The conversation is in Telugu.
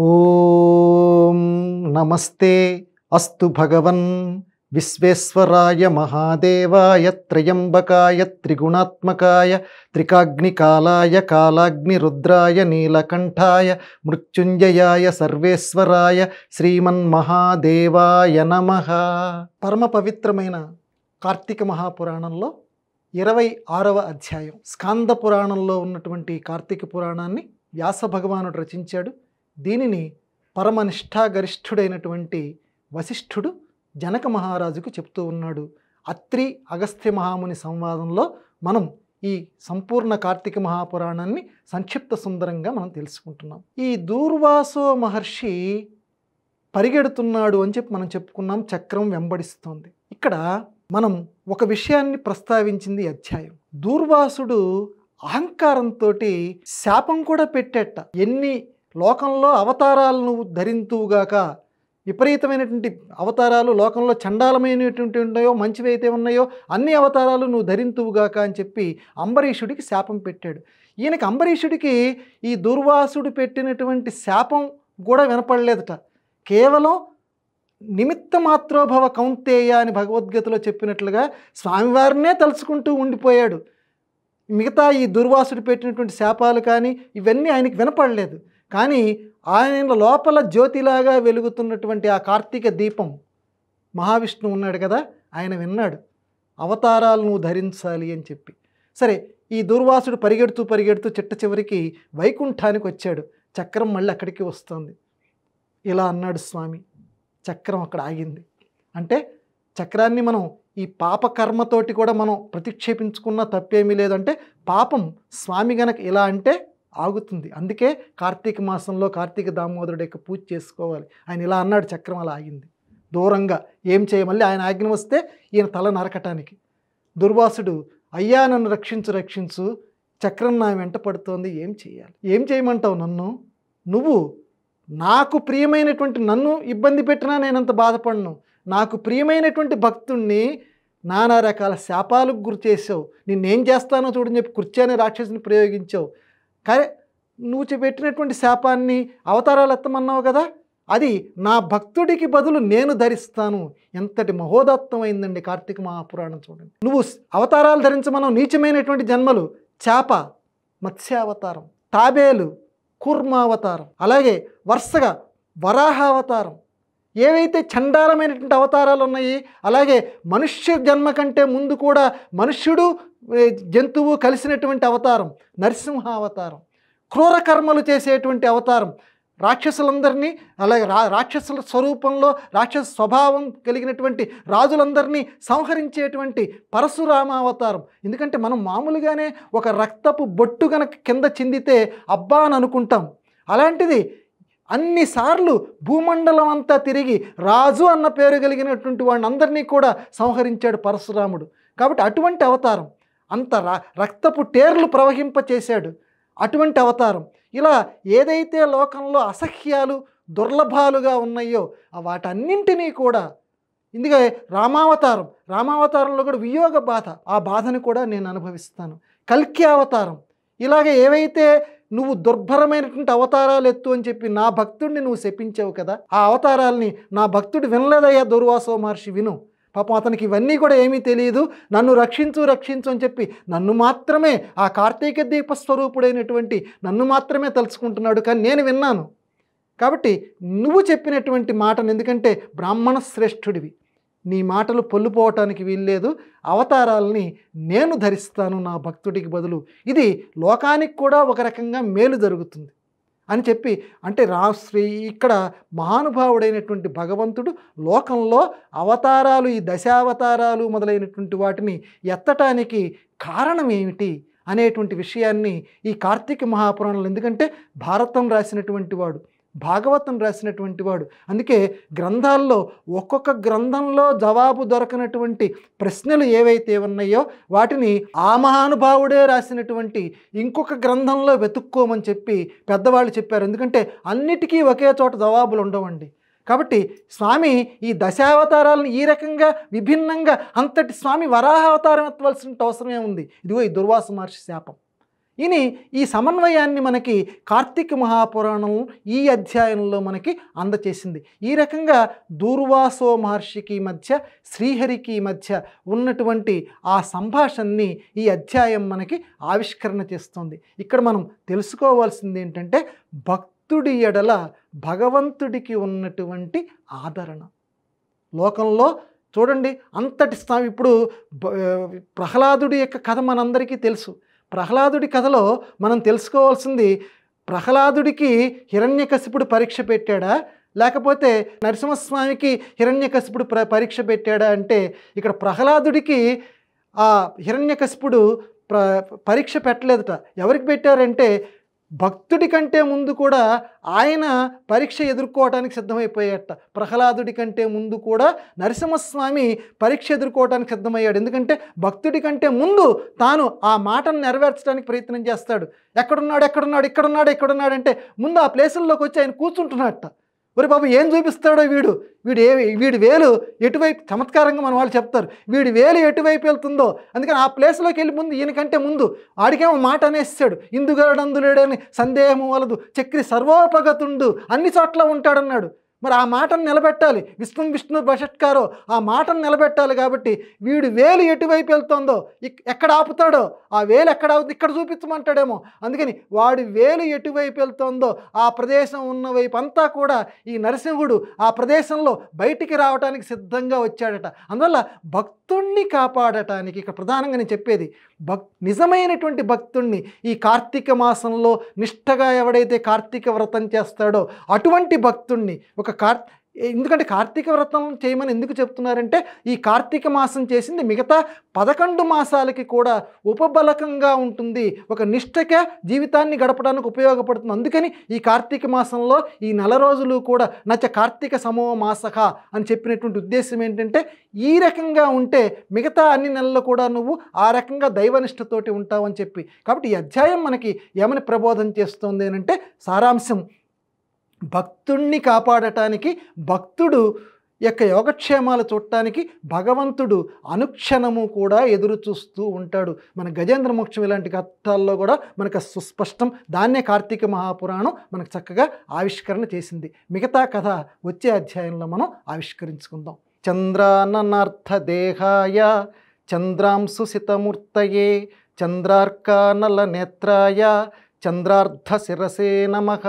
ఓం నమస్తే అస్తు భగవన్ విశ్వేశ్వరాయ మహాదేవాయ త్రయంబకాయ త్రిగుణాత్మకాయ త్రికాగ్నికాలాయ కాలాగ్నిరుద్రాయ నీలకంఠాయ మృత్యుంజయాయ సర్వేశ్వరాయ శ్రీమన్మహాదేవాయ నమః. పరమ పవిత్రమైన కార్తీక మహాపురాణంలో 26వ అధ్యాయం స్కాంద పురాణంలో ఉన్నటువంటి కార్తీక పురాణాన్ని వ్యాస భగవానుడు రచించాడు. దీనిని పరమనిష్ఠాగరిష్ఠుడైనటువంటి వశిష్ఠుడు జనక మహారాజుకు చెప్తూ ఉన్నాడు. అత్రి అగస్త్య మహాముని సంవాదంలో మనం ఈ సంపూర్ణ కార్తీక మహాపురాణాన్ని సంక్షిప్త సుందరంగా మనం తెలుసుకుంటున్నాం. ఈ దూర్వాసో మహర్షి పరిగెడుతున్నాడు అని చెప్పి మనం చెప్పుకున్నాం. చక్రం వెంబడిస్తోంది. ఇక్కడ మనం ఒక విషయాన్ని ప్రస్తావించింది అధ్యాయం. దూర్వాసుడు అహంకారంతో శాపం కూడా పెట్టేట. ఎన్ని లోకంలో అవతారాలు నువ్వు ధరింతువుగాక, విపరీతమైనటువంటి అవతారాలు లోకంలో చండాలమైనటువంటి ఉన్నాయో మంచివి అయితే ఉన్నాయో అన్ని అవతారాలు నువ్వు ధరింతువుగాక అని చెప్పి అంబరీషుడికి శాపం పెట్టాడు. ఈయనకి అంబరీషుడికి ఈ దుర్వాసుడు పెట్టినటువంటి శాపం కూడా వినపడలేదట. కేవలం నిమిత్త మాత్రోభవ కౌంతేయ అని భగవద్గీతలో చెప్పినట్లుగా స్వామివారినే తలుచుకుంటూ ఉండిపోయాడు. మిగతా ఈ దుర్వాసుడు పెట్టినటువంటి శాపాలు కానీ ఇవన్నీ ఆయనకి వినపడలేదు. కానీ ఆయన లోపల జ్యోతిలాగా వెలుగుతున్నటువంటి ఆ కార్తీక దీపం మహావిష్ణువు ఉన్నాడు కదా, ఆయన విన్నాడు అవతారాలు నువ్వు ధరించాలి అని చెప్పి. సరే, ఈ దుర్వాసుడు పరిగెడుతూ చిట్ట చివరికి వైకుంఠానికి వచ్చాడు. చక్రం మళ్ళీ అక్కడికి వస్తుంది. ఇలా అన్నాడు స్వామి. చక్రం అక్కడ ఆగింది. అంటే చక్రాన్ని మనం ఈ పాపకర్మతోటి కూడా మనం ప్రతిక్షేపించుకున్నా తప్పేమీ లేదంటే పాపం స్వామి గనక ఇలా అంటే ఆగుతుంది. అందుకే కార్తీక మాసంలో కార్తీక దామోదరుడు యొక్క పూజ చేసుకోవాలి. ఆయన ఇలా అన్నాడు, చక్రం అలా ఆగింది. దూరంగా ఏం చేయమల్లి ఆయన ఆజ్ఞ వస్తే ఈయన తల నరకటానికి. దుర్వాసుడు, అయ్యా నన్ను రక్షించు, చక్రం నా వెంట పడుతోంది, ఏం చేయాలి? ఏం చేయమంటావు నన్ను? నువ్వు నాకు ప్రియమైనటువంటి నన్ను ఇబ్బంది పెట్టినా నేనంత బాధపడను. నాకు ప్రియమైనటువంటి భక్తుణ్ణి నానా రకాల శాపాలకు గురి చేసావు. నిన్నేం చేస్తానో చూడని చెప్పి కుర్చీ అనే రాక్షసుని ప్రయోగించావు. కానీ నువ్వు పెట్టినటువంటి శాపాన్ని అవతారాలు ఎత్తమన్నావు కదా, అది నా భక్తుడికి బదులు నేను ధరిస్తాను. ఎంతటి మహోదత్తమైందండి కార్తీక మహాపురాణం చూడండి. నువ్వు అవతారాలు ధరించమన్నావు. నీచమైనటువంటి జన్మలు, చేప మత్స్యావతారం, తాబేలు కూర్మావతారం, అలాగే వరుసగా వరాహావతారం, ఏవైతే చండాలమైనటువంటి అవతారాలు ఉన్నాయి. అలాగే మనుష్య జన్మ కంటే ముందు కూడా మనుష్యుడు జంతువు కలిసినటువంటి అవతారం నరసింహావతారం, క్రూర కర్మలు చేసేటువంటి అవతారం, రాక్షసులందరినీ అలాగే రాక్షసుల స్వరూపంలో రాక్షస స్వభావం కలిగినటువంటి రాజులందరినీ సంహరించేటువంటి పరశురామావతారం. ఎందుకంటే మనం మామూలుగానే ఒక రక్తపు బొట్టు గనక కింద చిందితే అబ్బా అని అనుకుంటాం. అలాంటిది అన్నిసార్లు భూమండలం అంతా తిరిగి రాజు అన్న పేరు కలిగినటువంటి వాడిని అందరినీ కూడా సంహరించాడు పరశురాముడు. కాబట్టి అటువంటి అవతారం, అంత రక్తపు టేర్లు ప్రవహింపచేశాడు అటువంటి అవతారం. ఇలా ఏదైతే లోకంలో అసహ్యాలు దుర్లభాలుగా ఉన్నాయో వాటన్నింటినీ కూడా, ఇందుకే రామావతారంలో కూడా వియోగ బాధ, ఆ బాధని కూడా నేను అనుభవిస్తాను. కల్కి అవతారం, ఇలాగే ఏవైతే నువ్వు దుర్భరమైనటువంటి అవతారాలు ఎత్తు అని చెప్పి నా భక్తుడిని నువ్వు శపించావు కదా, ఆ అవతారాలని నా భక్తుడు వినలేదయ్యా దుర్వాసో మహర్షి, విను. పాపం అతనికి ఇవన్నీ కూడా ఏమీ తెలియదు. నన్ను రక్షించు అని చెప్పి నన్ను మాత్రమే, ఆ కార్తీక దీప స్వరూపుడైనటువంటి నన్ను మాత్రమే తలుచుకుంటున్నాడు. కానీ నేను విన్నాను. కాబట్టి నువ్వు చెప్పినటువంటి మాటను, ఎందుకంటే బ్రాహ్మణ శ్రేష్ఠుడివి, నీ మాటలు పొల్లుపోవటానికి వీల్లేదు. అవతారాలని నేను ధరిస్తాను నా భక్తుడికి బదులు. ఇది లోకానికి కూడా ఒక రకంగా మేలు జరుగుతుంది అని చెప్పి, అంటే ఇక్కడ మహానుభావుడైనటువంటి భగవంతుడు లోకంలో అవతారాలు, ఈ దశావతారాలు మొదలైనటువంటి వాటిని ఎత్తటానికి కారణం ఏమిటి అనేటువంటి విషయాన్ని ఈ కార్తీక మహాపురాణంలో, ఎందుకంటే భారతం రాసినటువంటి వాడు, భాగవతం రాసినటువంటి వాడు, అందుకే గ్రంథాల్లో ఒక్కొక్క గ్రంథంలో జవాబు దొరకనటువంటి ప్రశ్నలు ఏవైతే ఉన్నాయో వాటిని ఆ మహానుభావుడే రాసినటువంటి ఇంకొక గ్రంథంలో వెతుక్కోమని చెప్పి పెద్దవాళ్ళు చెప్పారు. ఎందుకంటే అన్నిటికీ ఒకే చోట జవాబులు ఉండవండి. కాబట్టి స్వామి ఈ దశావతారాలను ఈ రకంగా విభిన్నంగా అంతటి స్వామి వరాహావతారం ఎత్తవలసిన అవసరమే ఉంది. ఇదిగో ఈ దుర్వాస మహర్షి శాపం. ఇని ఈ సమన్వయాన్ని మనకి కార్తీక మహాపురాణం ఈ అధ్యాయంలో మనకి అందచేసింది. ఈ రకంగా దూర్వాసో మహర్షికి మధ్య శ్రీహరికి మధ్య ఉన్నటువంటి ఆ సంభాషణని ఈ అధ్యాయం మనకి ఆవిష్కరణ చేస్తుంది. ఇక్కడ మనం తెలుసుకోవాల్సింది ఏంటంటే భక్తుడి ఎడల భగవంతుడికి ఉన్నటువంటి ఆదరణ. లోకంలో చూడండి అంతటి ఇప్పుడు ప్రహ్లాదుడి యొక్క కథ మనందరికీ తెలుసు. ప్రహ్లాదుడి కథలో మనం తెలుసుకోవాల్సింది, ప్రహ్లాదుడికి హిరణ్యకశిపుడు పరీక్ష పెట్టాడా లేకపోతే నరసింహస్వామికి హిరణ్యకశిపుడు పరీక్ష పెట్టాడా అంటే, ఇక్కడ ప్రహ్లాదుడికి ఆ హిరణ్యకశిపుడు పరీక్ష పెట్టలేదట. ఎవరికి పెట్టారంటే భక్తుడి కంటే ముందు కూడా ఆయన పరీక్ష ఎదుర్కోవడానికి సిద్ధమైపోయాట. ప్రహ్లాదుడి కంటే ముందు కూడా నరసింహస్వామి పరీక్ష ఎదుర్కోవడానికి సిద్ధమయ్యాడు. ఎందుకంటే భక్తుడి కంటే ముందు తాను ఆ మాటను నెరవేర్చడానికి ప్రయత్నం చేస్తాడు. ఎక్కడున్నాడు ఎక్కడున్నాడు ఇక్కడున్నాడు ఎక్కడున్నాడు అంటే ముందు ఆ ప్లేసుల్లోకి వచ్చి ఆయన కూర్చుంటున్నట్ట. ఒరే బాబు ఏం చూపిస్తాడో వీడి వేలు ఎటువైపు, చమత్కారంగా మన వాళ్ళు చెప్తారు, వీడి వేలు ఎటువైపు వెళ్తుందో, అందుకని ఆ ప్లేస్లోకి వెళ్ళి ముందు ఈయనకంటే ముందు ఆడికేమో మాట అనేసాడు, ఇందుగడందులేడని సందేహము వలదు చక్రి సర్వోపగతుండు అన్ని చోట్ల ఉంటాడన్నాడు. మరి ఆ మాటను నిలబెట్టాలి, విష్ణు భషట్కారో ఆ మాటను నిలబెట్టాలి. కాబట్టి వీడు వేలు ఎటువైపు వెళ్తుందో, ఎక్కడ ఆపుతాడో ఆ వేలు ఎక్కడ ఆపుతుంది ఇక్కడ చూపించమంటాడేమో. అందుకని వాడి వేలు ఎటువైపు వెళ్తుందో ఆ ప్రదేశం ఉన్న వైపు అంతా కూడా ఈ నరసింహుడు ఆ ప్రదేశంలో బయటికి రావడానికి సిద్ధంగా వచ్చాడట. అందువల్ల భక్తుణ్ణి కాపాడటానికి ఇక్కడ ప్రధానంగా నేను చెప్పేది నిజమైనటువంటి భక్తుణ్ణి ఈ కార్తీక మాసంలో నిష్ఠగా ఎవడైతే కార్తీక వ్రతం చేస్తాడో అటువంటి భక్తుణ్ణి ఎందుకంటే కార్తీక వ్రతం చేయమని ఎందుకు చెప్తున్నారంటే ఈ కార్తీక మాసం చేసింది మిగతా 11 మాసాలకి కూడా ఉపబలకంగా ఉంటుంది, ఒక నిష్ఠగా జీవితాన్ని గడపడానికి ఉపయోగపడుతుంది. అందుకని ఈ కార్తీక మాసంలో ఈ 4 రోజులు కూడా నచ కార్తీక సమో మాసక అని చెప్పినటువంటి ఉద్దేశం ఏంటంటే ఈ రకంగా ఉంటే మిగతా అన్ని నెలలు కూడా నువ్వు ఆ రకంగా దైవనిష్టతోటి ఉంటావు అని చెప్పి. కాబట్టి ఈ అధ్యాయం మనకి ఏమని ప్రబోధన చేస్తుంది అంటే సారాంశం, భక్తుణ్ణి కాపాడటానికి, భక్తుడు యొక్క యోగక్షేమాలు చూడటానికి భగవంతుడు అనుక్షణము కూడా ఎదురు చూస్తూ ఉంటాడు. మన గజేంద్ర మోక్షం ఇలాంటి కథల్లో కూడా మనకు సుస్పష్టం. దాన్నే కార్తీక మహాపురాణం మనకు చక్కగా ఆవిష్కరణ చేసింది. మిగతా కథ వచ్చే అధ్యాయంలో మనం ఆవిష్కరించుకుందాం. చంద్రాననార్థ దేహాయ చంద్రాంశు సితమూర్తయే చంద్రార్కానల నేత్రాయ చంద్రార్ధ శిరసే నమః.